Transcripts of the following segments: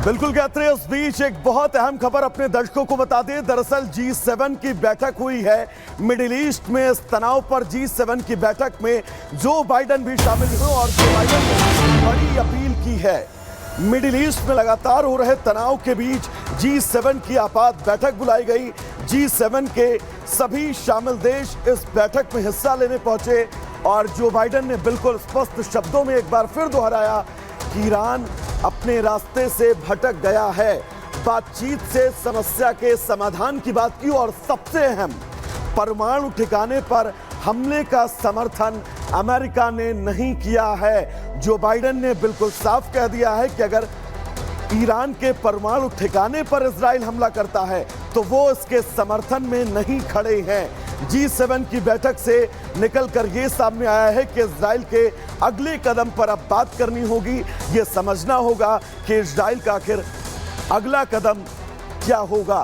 बिल्कुल कहते हैं। इस बीच एक बहुत अहम खबर अपने दर्शकों को बता दें। दरअसल G7 की बैठक हुई है मिडिल ईस्ट में। इस तनाव पर G7 की बैठक में जो बाइडेन भी शामिल हुए और जो बाइडेन ने बड़ी अपील की है। मिडिल ईस्ट में लगातार हो रहे तनाव के बीच G7 की आपात बैठक बुलाई गई। G7 के सभी शामिल देश इस बैठक में हिस्सा लेने पहुंचे और जो बाइडेन ने बिल्कुल स्पष्ट शब्दों में एक बार फिर दोहराया कि ईरान अपने रास्ते से भटक गया है। बातचीत से समस्या के समाधान की बात की और सबसे अहम, परमाणु ठिकाने पर हमले का समर्थन अमेरिका ने नहीं किया है। जो बाइडेन ने बिल्कुल साफ कह दिया है कि अगर ईरान के परमाणु ठिकाने पर इजराइल हमला करता है तो वो इसके समर्थन में नहीं खड़े हैं। G7 की बैठक से निकलकर ये सामने आया है कि इजराइल के अगले कदम पर अब बात करनी होगी। ये समझना होगा कि इजराइल का आखिर अगला कदम क्या होगा।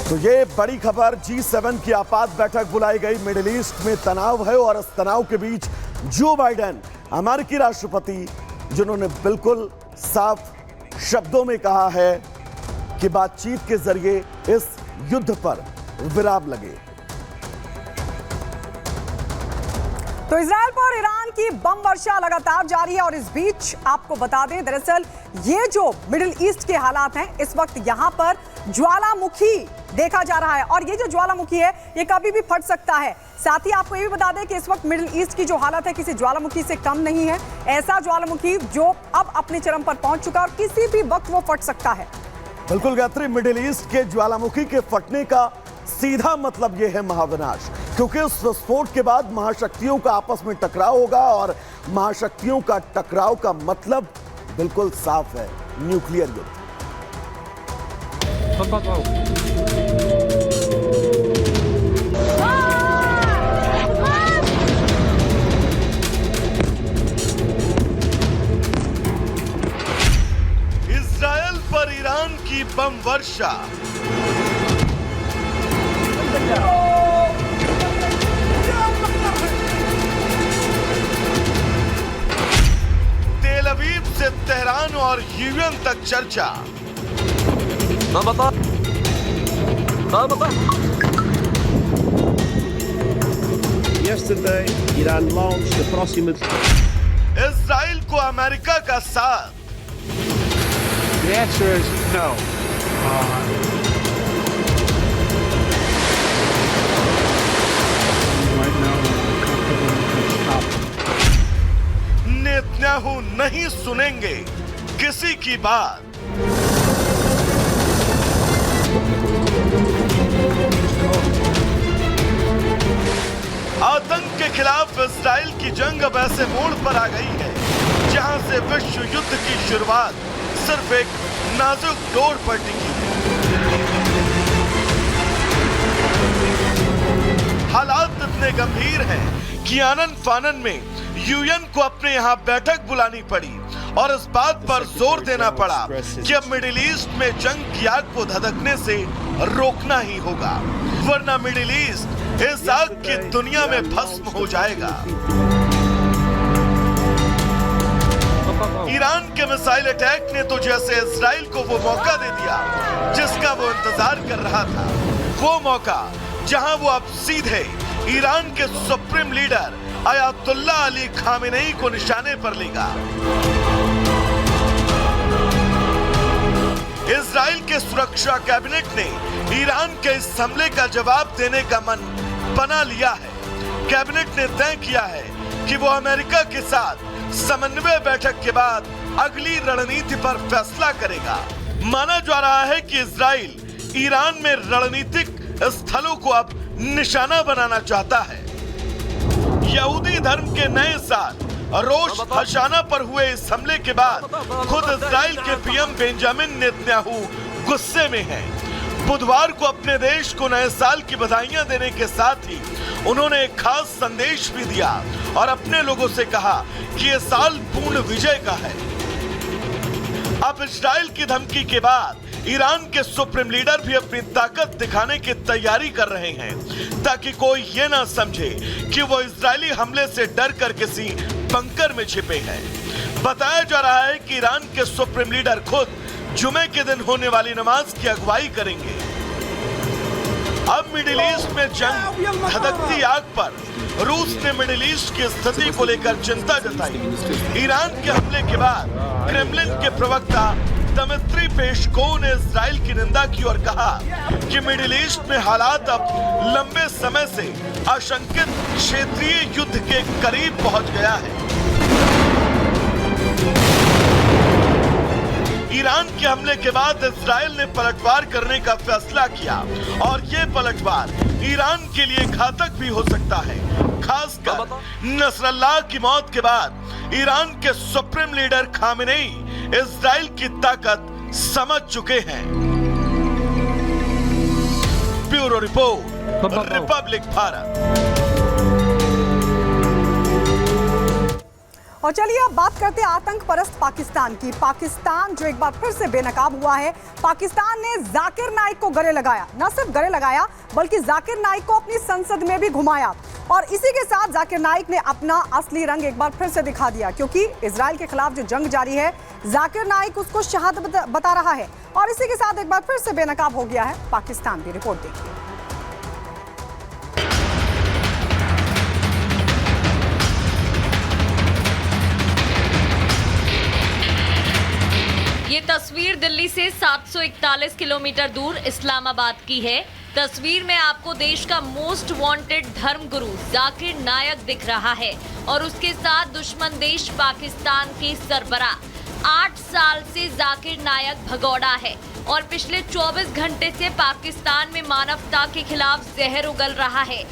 तो ये बड़ी खबर, G7 की आपात बैठक बुलाई गई। मिडिल ईस्ट में तनाव है और इस तनाव के बीच जो बाइडेन अमेरिकी राष्ट्रपति, जिन्होंने बिल्कुल साफ शब्दों में कहा है कि बातचीत के जरिए इस युद्ध पर विराम लगे। तो इजराइल पर ईरान की बम वर्षा लगातार जारी है और इस बीच आपको बता दें, दरअसल ये जो मिडिल ईस्ट के हालात हैं, इस वक्त यहां पर ज्वालामुखी देखा जा रहा है और ये जो ज्वालामुखी है ये कभी भी फट सकता है। साथ ही आपको ये भी बता दें कि इस वक्त मिडिल ईस्ट की जो हालत है किसी ज्वालामुखी से कम नहीं है। ऐसा ज्वालामुखी जो अब अपने चरम पर पहुंच चुका है और किसी भी वक्त वो फट सकता है। बिल्कुल गायत्री, मिडिल ईस्ट के ज्वालामुखी के फटने का सीधा मतलब यह है महाविनाश, क्योंकि उस विस्फोट के बाद महाशक्तियों का आपस में टकराव होगा और महाशक्तियों का टकराव का मतलब बिल्कुल साफ है, न्यूक्लियर युद्ध। इजरायल पर ईरान की बम वर्षा। तेल अवीव से तेहरान और यूएन तक चर्चा। Yesterday, Iran launched approximately. Israel को अमेरिका का साथ। The answer is no. Right now, stop. Netanyahu नहीं सुनेंगे किसी की बात। आतंक के खिलाफ इजराइल की जंग अब ऐसे मोड़ पर आ गई है जहां से विश्व युद्ध की शुरुआत सिर्फ एक नाजुक डोर पर टिकी है। हालात इतने गंभीर हैं कि आनन फानन में यूएन को अपने यहां बैठक बुलानी पड़ी और इस बात पर जोर देना पड़ा कि अब मिडिल ईस्ट में जंग की आग को धधकने से रोकना ही होगा, वरना मिडिल ईस्ट इस आग की दुनिया में भस्म हो जाएगा। ईरान के मिसाइल अटैक ने तो जैसे इजराइल को वो मौका दे दिया जिसका वो इंतजार कर रहा था, वो मौका जहां वो अब सीधे ईरान के supreme leader Ayatollah Ali Khamenei को निशाने पर लेगा। इजराइल के सुरक्षा कैबिनेट ने ईरान के इस हमले का जवाब देने का मन बना लिया है। कैबिनेट ने तय किया है कि वो अमेरिका के साथ समन्वय बैठक के बाद अगली रणनीति पर फैसला करेगा। माना जा रहा है कि इजराइल ईरान में रणनीतिक स्थलों को अब निशाना बनाना चाहता है। यहूदी धर्म के नए साल रोश हशाना पर हुए इस हमले के बाद खुद इजराइल के पीएम बेंजामिन नेतन्याहू गुस्से में हैं। बुधवार को अपने देश को नए साल की बधाइयां देने के साथ ही उन्होंने एक खास संदेश भी दिया और अपने लोगों से कहा कि ये साल पूर्ण विजय का है। अब इजराइल की धमकी के बाद ईरान के सुप्रीम लीडर भी अपनी ताकत दिखाने की तैयारी कर रहे हैं ताकि कोई ये ना समझे कि वो इजरायली हमले से डर कर किसी बंकर में छिपे हैं। बताया जा रहा है कि ईरान के सुप्रीम लीडर खुद जुमे के दिन होने वाली नमाज की अगुवाई करेंगे। अब मिडिल ईस्ट में जंग धधकती आग पर रूस ने मिडिल ईस्ट की स्थिति को लेकर चिंता जताई। ईरान के हमले के बाद क्रेमलिन के प्रवक्ता दमित्री पेस्कोव ने इजराइल की निंदा की और कहा कि मिडिल ईस्ट में हालात अब लंबे समय से आशंकित क्षेत्रीय युद्ध के करीब पहुंच गया है। ईरान के हमले के बाद इजराइल ने पलटवार करने का फैसला किया और ये पलटवार ईरान के लिए घातक भी हो सकता है। खासकर नसरल्लाह की मौत के बाद ईरान के सुप्रीम लीडर खामेनेई इजराइल की ताकत समझ चुके हैं। Bureau report, Republic Bharat. और चलिए अब बात करते हैं आतंक परस्त पाकिस्तान की। पाकिस्तान जो एक बार फिर से बेनकाब हुआ है। पाकिस्तान ने जाकिर नाइक को गले लगाया, न सिर्फ गले लगाया बल्कि जाकिर नाइक को अपनी संसद में भी घुमाया और इसी के साथ जाकिर नाइक ने अपना असली रंग एक बार फिर से दिखा दिया, क्योंकि इजराइल के खिलाफ जो जंग जारी है जाकिर नाइक उसको शहादत बता रहा है और इसी के साथ एक बार फिर से बेनकाब हो गया है पाकिस्तान की। रिपोर्ट देखिए। ये तस्वीर दिल्ली से 741 किलोमीटर दूर इस्लामाबाद की है। तस्वीर में आपको देश का मोस्ट वांटेड धर्मगुरु जाकिर नायक दिख रहा है और उसके साथ दुश्मन देश पाकिस्तान के सरबराह 8 साल से जाकिर नायक भगौड़ा है और पिछले 24 घंटे से पाकिस्तान में मानवता के खिलाफ जहर उगल रहा है।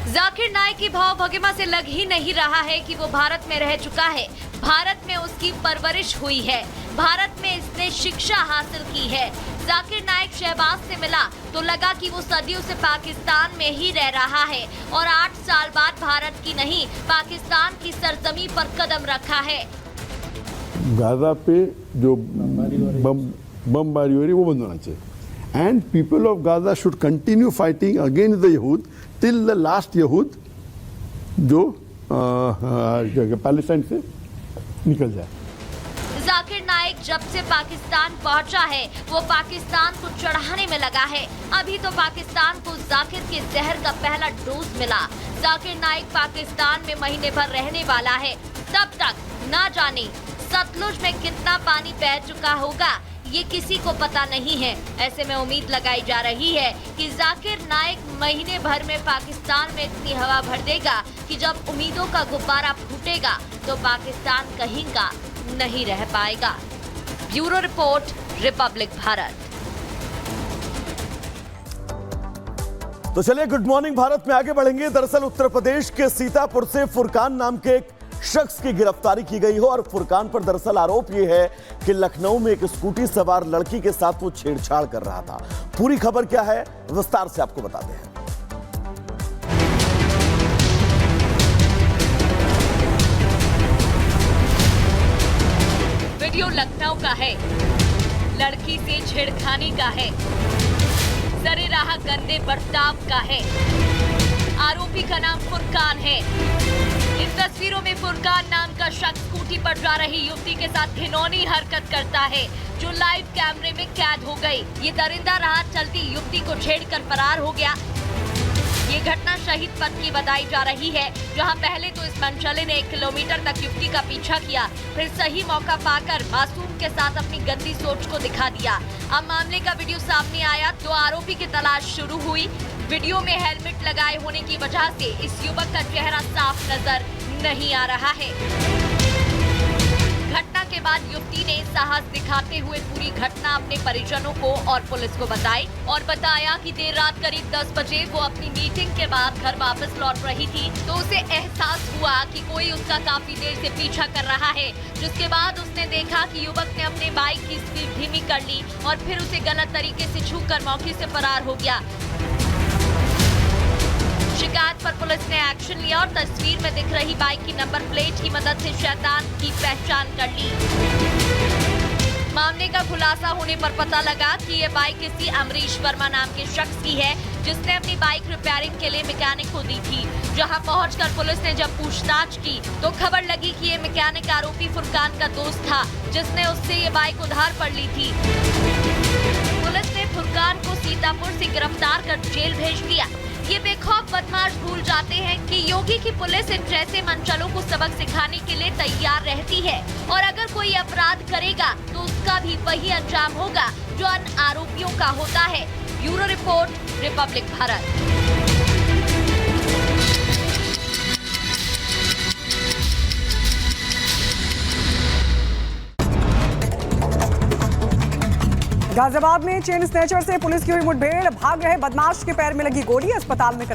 जाकिर नाइक की भाव भगिमा से लग ही नहीं रहा है कि वो भारत में रह चुका है, भारत में उसकी परवरिश हुई है, भारत में इसने शिक्षा हासिल की है। जाकिर नाइक शहबाज से मिला तो लगा कि वो सदियों से पाकिस्तान में ही रह रहा है और 8 साल बाद भारत की नहीं पाकिस्तान की सरजमी पर कदम रखा है। गाजा पे जो बमबारी हो रही है वो बंद होना चाहिए and people of Gaza should continue fighting against the यहूद टिल द लास्ट यहूद जो पैलेस्टाइन से निकल जाए। जाकिर नाइक जब से पाकिस्तान पहुंचा है वो पाकिस्तान को चढ़ाने में लगा है। अभी तो पाकिस्तान को जाकिर के जहर का पहला डोज मिला। जाकिर नाइक पाकिस्तान में महीने भर रहने वाला है, तब तक ना जाने सतलुज में कितना पानी बह चुका होगा ये किसी को पता नहीं है। ऐसे में उम्मीद लगाई जा रही है कि जाकिर नाइक महीने भर में पाकिस्तान में इतनी हवा भर देगा कि जब उम्मीदों का गुब्बारा फूटेगा तो पाकिस्तान कहीं का नहीं रह पाएगा। Bureau report, Republic Bharat. तो चलिए गुड मॉर्निंग भारत में आगे बढ़ेंगे। दरअसल उत्तर प्रदेश के सीतापुर से फुरकान नाम के एक शख्स की गिरफ्तारी की गई हो और फुरकान पर दरअसल आरोप यह है कि लखनऊ में एक स्कूटी सवार लड़की के साथ वो छेड़छाड़ कर रहा था। पूरी खबर क्या है विस्तार से आपको बताते हैं। वीडियो लखनऊ का है, लड़की से छेड़खानी का है, सरेराह गंदे बर्ताव का है। आरोपी का नाम फुरकान है। इन तस्वीरों में फुरकान नाम का शख्स स्कूटी पर जा रही युवती के साथ घिनौनी हरकत करता है जो लाइव कैमरे में कैद हो गई। ये दरिंदा राह चलती युवती को छेड़कर फरार हो गया। ये घटना शहीद पथ की बताई जा रही है, जहां पहले तो इस मनचले ने 1 किलोमीटर तक युवती का पीछा किया, फिर सही मौका पाकर मासूम के साथ अपनी गंदी सोच को दिखा दिया। अब मामले का वीडियो सामने आया तो आरोपी की तलाश शुरू हुई। वीडियो में हेलमेट लगाए होने की वजह से इस युवक का चेहरा साफ नजर नहीं आ रहा है। घटना के बाद युवती ने साहस दिखाते हुए पूरी घटना अपने परिजनों को और पुलिस को बताई और बताया कि देर रात करीब 10 बजे वो अपनी मीटिंग के बाद घर वापस लौट रही थी तो उसे एहसास हुआ कि कोई उसका काफी देर से पीछा कर रहा है, जिसके बाद उसने देखा कि युवक ने अपने बाइक की स्पीड धीमी कर ली और फिर उसे गलत तरीके से छूकर मौके से फरार हो गया। शिकायत पर पुलिस ने एक्शन लिया और तस्वीर में दिख रही बाइक की नंबर प्लेट की मदद से शैतान की पहचान कर ली। मामले का खुलासा होने पर पता लगा कि ये बाइक किसी अमरीश वर्मा नाम के शख्स की है, जिसने अपनी बाइक रिपेयरिंग के लिए मैकेनिक को दी थी। जहां पहुंचकर पुलिस ने जब पूछताछ की तो खबर लगी कि ये मैकेनिक आरोपी फुरकान का दोस्त था, जिसने उससे ये बाइक उधार पर ली थी। पुलिस ने फुरकान को सीतापुर से गिरफ्तार कर जेल भेज दिया। ये बेखौफ बदमाश भूल जाते हैं कि योगी की पुलिस इन जैसे मनचलों को सबक सिखाने के लिए तैयार रहती है और अगर कोई अपराध करेगा तो उसका भी वही अंजाम होगा जो अन्य आरोपियों का होता है। Bureau report, Republic Bharat. Ghaziabad में चेन स्नैचर से पुलिस की हुई मुठभेड़, भाग रहे बदमाश के पैर में लगी गोली, अस्पताल में